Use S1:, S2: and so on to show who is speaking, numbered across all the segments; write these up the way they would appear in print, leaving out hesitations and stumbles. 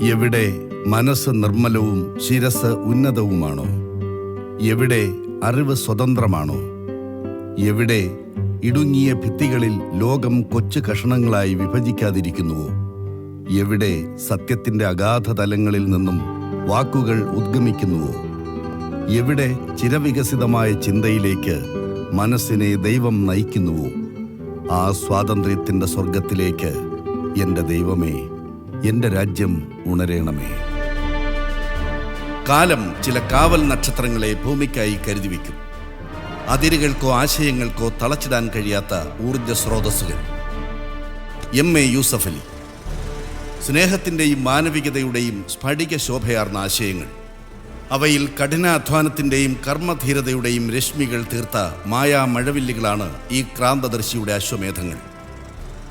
S1: എവിടെ മനസ്സ് നിർമ്മലവും ശിരസ് ഉന്നതവുമാണോ? എവിടെ അറിവ് സ്വതന്ത്രമാണോ? എവിടെ ഇടുങ്ങിയ ഭിത്തികളിൽ ലോകം കൊച്ചു കഷണങ്ങളായി വിഭജിക്കാതിരിക്കുന്നുവോ? എവിടെ സത്യത്തിൻ്റെ അഗാധ തലങ്ങളിൽ നിന്നും വാക്കുകൾ ഉദ്ഗമിക്കുന്നുവോ? എവിടെ ചിരവികസിതമായ ചിന്തയിലേക്ക് മനസ്സിനെ ദൈവം നയിക്കുന്നുവോ? ആ സ്വാതന്ത്ര്യത്തിൻ്റെ സ്വർഗത്തിലേക്ക് എൻ്റെ ദൈവമേ, എൻ്റെ രാജ്യം ഉണരേണമേ. കാലം ചില കാവൽ നക്ഷത്രങ്ങളെ ഭൂമിക്കായി കരുതിവെക്കും. അതിരുകൾക്കോ ആശയങ്ങൾക്കോ തളച്ചിടാൻ കഴിയാത്ത ഊർജ സ്രോതസ്സുകൾ. എം.എ. യൂസഫ് അലി. സ്നേഹത്തിൻ്റെയും മാനവികതയുടെയും സ്ഫടിക ശോഭയാർന്ന ആശയങ്ങൾ. അവയിൽ കഠിനാധ്വാനത്തിൻ്റെയും കർമ്മധീരതയുടെയും രശ്മികൾ തീർത്ത മായാ മഴവില്ലുകളാണ് ഈ ക്രാന്തദർശിയുടെ അശ്വമേധങ്ങൾ.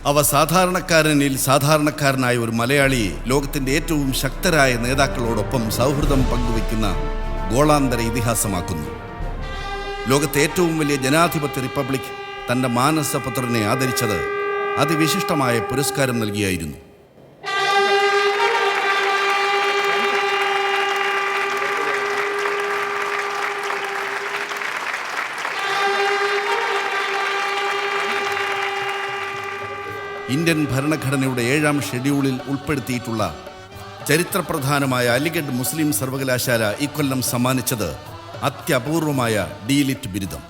S1: അവ സാധാരണക്കാരനിൽ സാധാരണക്കാരനായ ഒരു മലയാളിയെ ലോകത്തിൻ്റെ ഏറ്റവും ശക്തരായ നേതാക്കളോടൊപ്പം സൗഹൃദം പങ്കുവയ്ക്കുന്ന ഗോളാന്തര ഇതിഹാസമാക്കുന്നു. ലോകത്തെ ഏറ്റവും വലിയ ജനാധിപത്യ റിപ്പബ്ലിക് തൻ്റെ മാനസപുത്രനെ ആദരിച്ചത് അതിവിശിഷ്ടമായ പുരസ്കാരം നൽകിയായിരുന്നു. ഇന്ത്യൻ ഭരണഘടനയുടെ 7ാം ഷെഡ്യൂളിൽ ഉൾപ്പെടുത്തിയിട്ടുള്ള ചരിത്രപ്രധാനമായ അലിഗഡ് മുസ്ലിം സർവകലാശാല ഇക്കൊല്ലം സമ്മാനിച്ചത് അത്യപൂർവമായ ഡീലിറ്റ് ബിരുദം.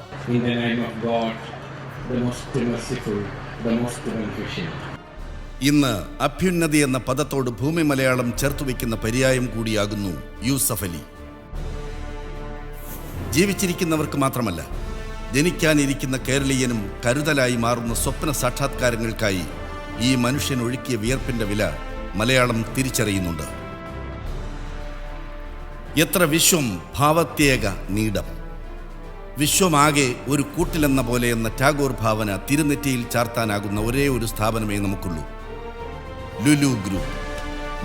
S1: ഇന്ന് അഭ്യുന്നതി എന്ന പദത്തോട് ഭൂമി മലയാളം ചേർത്തുവെക്കുന്ന പര്യായം കൂടിയാകുന്നു യൂസഫ് അലി. ജീവിച്ചിരിക്കുന്നവർക്ക് മാത്രമല്ല, ജനിക്കാനിരിക്കുന്ന കേരളീയനും കരുതലായി മാറുന്ന സ്വപ്ന സാക്ഷാത്കാരങ്ങൾക്കായി ഈ മനുഷ്യൻ ഒഴുക്കിയ വിയർപ്പിൻ്റെ വില മലയാളം തിരിച്ചറിയുന്നുണ്ട്. എത്ര വിശ്വം ഭാവത്യേക നീടം, വിശ്വമാകെ ഒരു കൂട്ടിലെന്ന പോലെ എന്ന ടാഗോർ ഭാവന തിരുനെറ്റിയിൽ ചാർത്താനാകുന്ന ഒരേ ഒരു സ്ഥാപനമേ നമുക്കുള്ളൂ, ലുലു ഗ്രൂപ്പ്.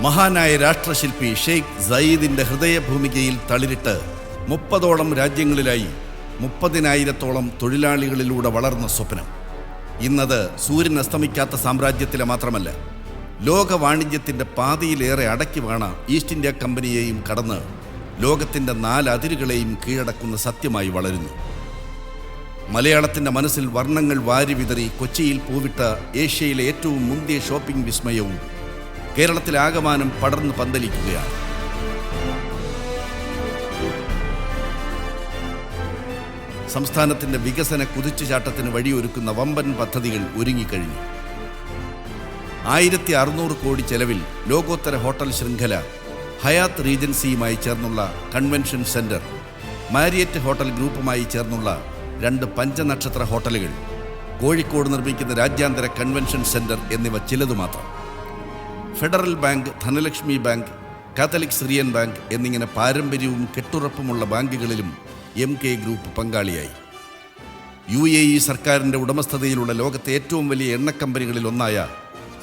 S1: മഹാനായ രാഷ്ട്രശില്പി ഷെയ്ഖ് സയീദിൻ്റെ ഹൃദയഭൂമികയിൽ തളിരിട്ട് 30ഓളം രാജ്യങ്ങളിലായി 30,000-ഓളം തൊഴിലാളികളിലൂടെ വളർന്ന സ്വപ്നം ഇന്നത് സൂര്യൻ അസ്തമിക്കാത്ത സാമ്രാജ്യത്തിലെ മാത്രമല്ല, ലോക വാണിജ്യത്തിൻ്റെ പാതിയിലേറെ അടക്കി വാണ ഈസ്റ്റ് ഇന്ത്യ കമ്പനിയെയും കടന്ന് ലോകത്തിൻ്റെ 4 അതിരുകളെയും കീഴടക്കുന്ന സത്യമായി വളരുന്നു. മലയാളത്തിൻ്റെ മനസ്സിൽ വർണ്ണങ്ങൾ വാരി വിതറി കൊച്ചിയിൽ പൂവിട്ട ഏഷ്യയിലെ ഏറ്റവും മുന്തിയ ഷോപ്പിംഗ് വിസ്മയവും കേരളത്തിലാകമാനം പടർന്ന് പന്തലിക്കുകയാണ്. സംസ്ഥാനത്തിൻ്റെ വികസന കുതിച്ചുചാട്ടത്തിന് വഴിയൊരുക്കുന്ന വമ്പൻ പദ്ധതികൾ ഒരുങ്ങിക്കഴിഞ്ഞു. 1600 കോടി ചെലവിൽ ലോകോത്തര ഹോട്ടൽ ശൃംഖല ഹയാത്ത് റീജൻസിയുമായി ചേർന്നുള്ള കൺവെൻഷൻ സെൻറ്റർ, മാരിയറ്റ് ഹോട്ടൽ ഗ്രൂപ്പുമായി ചേർന്നുള്ള 2 പഞ്ചനക്ഷത്ര ഹോട്ടലുകൾ, കോഴിക്കോട് നിർമ്മിക്കുന്ന രാജ്യാന്തര കൺവെൻഷൻ സെൻറ്റർ എന്നിവ ചിലതു മാത്രം. Federal bank, Dhanalakshmi bank, Catholic Syrian bank എന്നിങ്ങനെ പാരമ്പര്യവും കെട്ടുറപ്പുമുള്ള ബാങ്കുകളിലും എം.കെ. ഗ്രൂപ്പ് പങ്കാളിയായി. UAE സർക്കാരിൻ്റെ ഉടമസ്ഥതയിലുള്ള ലോകത്തെ ഏറ്റവും വലിയ എണ്ണക്കമ്പനികളിൽ ഒന്നായ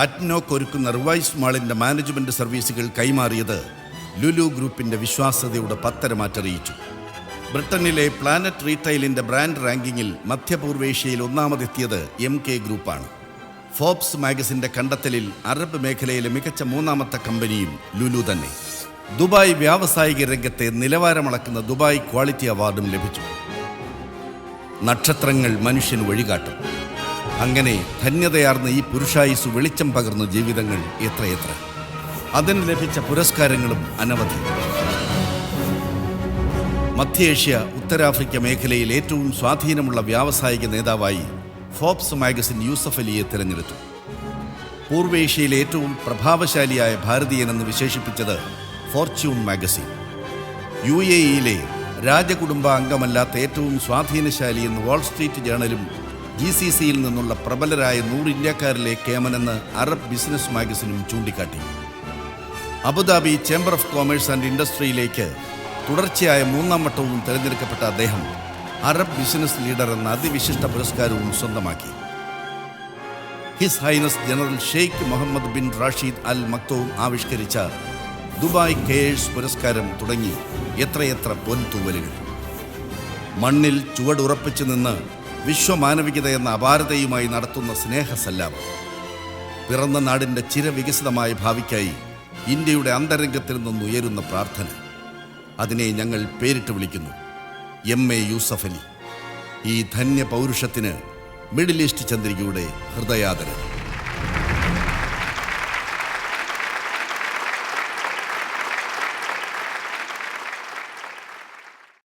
S1: അറ്റ്നോക്ക് ഒരുക്കുന്ന റിവൈസ് മാളിൻ്റെ മാനേജ്മെൻറ്റ് സർവീസുകൾ കൈമാറിയത് ലുലു ഗ്രൂപ്പിൻ്റെ വിശ്വാസ്യതയുടെ പത്തരമാറ്ററിയിച്ചു. ബ്രിട്ടനിലെ പ്ലാനറ്റ് റീറ്റെയിലിൻ്റെ ബ്രാൻഡ് റാങ്കിങ്ങിൽ മധ്യപൂർവേഷ്യയിൽ ഒന്നാമതെത്തിയത് എം.കെ. ഗ്രൂപ്പാണ്. ഫോബ്സ് മാഗസിൻ്റെ കണ്ടെത്തലിൽ അറബ് മേഖലയിലെ മികച്ച 3ാമത്തെ കമ്പനിയും ലുലു തന്നെ. ദുബായ് വ്യാവസായിക രംഗത്തെ നിലവാരമളക്കുന്ന ദുബായ് ക്വാളിറ്റി അവാർഡും ലഭിച്ചു. നക്ഷത്രങ്ങൾ മനുഷ്യന് വഴികാട്ടും. അങ്ങനെ ധന്യതയാർന്ന ഈ പുരുഷായുസ് വെളിച്ചം പകർന്ന ജീവിതങ്ങൾ എത്രയെത്ര. അതിന് ലഭിച്ച പുരസ്കാരങ്ങളും അനവധി. മധ്യേഷ്യ, ഉത്തരാഫ്രിക്ക മേഖലയിൽ ഏറ്റവും സ്വാധീനമുള്ള വ്യാവസായിക നേതാവായി ഫോബ്സ് മാഗസിൻ യൂസഫ് അലിയെ തിരഞ്ഞെടുത്തു. പൂർവേഷ്യയിലെ ഏറ്റവും പ്രഭാവശാലിയായ ഭാരതീയനെന്ന് വിശേഷിപ്പിച്ചത് ഫോർച്യൂൺ മാഗസിൻ. UAE-യിലെ രാജകുടുംബ അംഗമല്ലാത്ത ഏറ്റവും സ്വാധീനശാലി എന്ന് വാൾസ്ട്രീറ്റ് ജേണലും GCC-യിൽ നിന്നുള്ള പ്രബലരായ 100 ഇന്ത്യക്കാരിലെ കേമനെന്ന് അറബ് ബിസിനസ് മാഗസിനും ചൂണ്ടിക്കാട്ടി. Abu Dhabi chamber of commerce and ഇൻഡസ്ട്രിയിലേക്ക് തുടർച്ചയായ 3ാം വട്ടവും തിരഞ്ഞെടുക്കപ്പെട്ട അദ്ദേഹം അറബ് ബിസിനസ് ലീഡർ എന്ന അതിവിശിഷ്ട പുരസ്കാരവും സ്വന്തമാക്കി. His highness general Sheikh Mohammed bin Rashid Al Maktoum ആവിഷ്കരിച്ച ദുബായ് കെയേഴ്സ് പുരസ്കാരം തുടങ്ങി എത്രയെത്ര പൊൻതൂവലുകൾ. മണ്ണിൽ ചുവടുറപ്പിച്ചു നിന്ന് വിശ്വമാനവികത എന്ന അപാരതയുമായി നടത്തുന്ന സ്നേഹസല്ലാപം. പിറന്ന നാടിൻ്റെ ചിരവികസിതമായ ഭാവിക്കായി ഇന്ത്യയുടെ അന്തരംഗത്തിൽ നിന്നുയരുന്ന പ്രാർത്ഥന. അതിനെ ഞങ്ങൾ പേരിട്ട് വിളിക്കുന്നു MA യൂസഫ് അലി. ഈ ധന്യ പൗരുഷത്തിന് മിഡിൽ ഈസ്റ്റ് ചന്ദ്രികയുടെ ഹൃദയാദരം.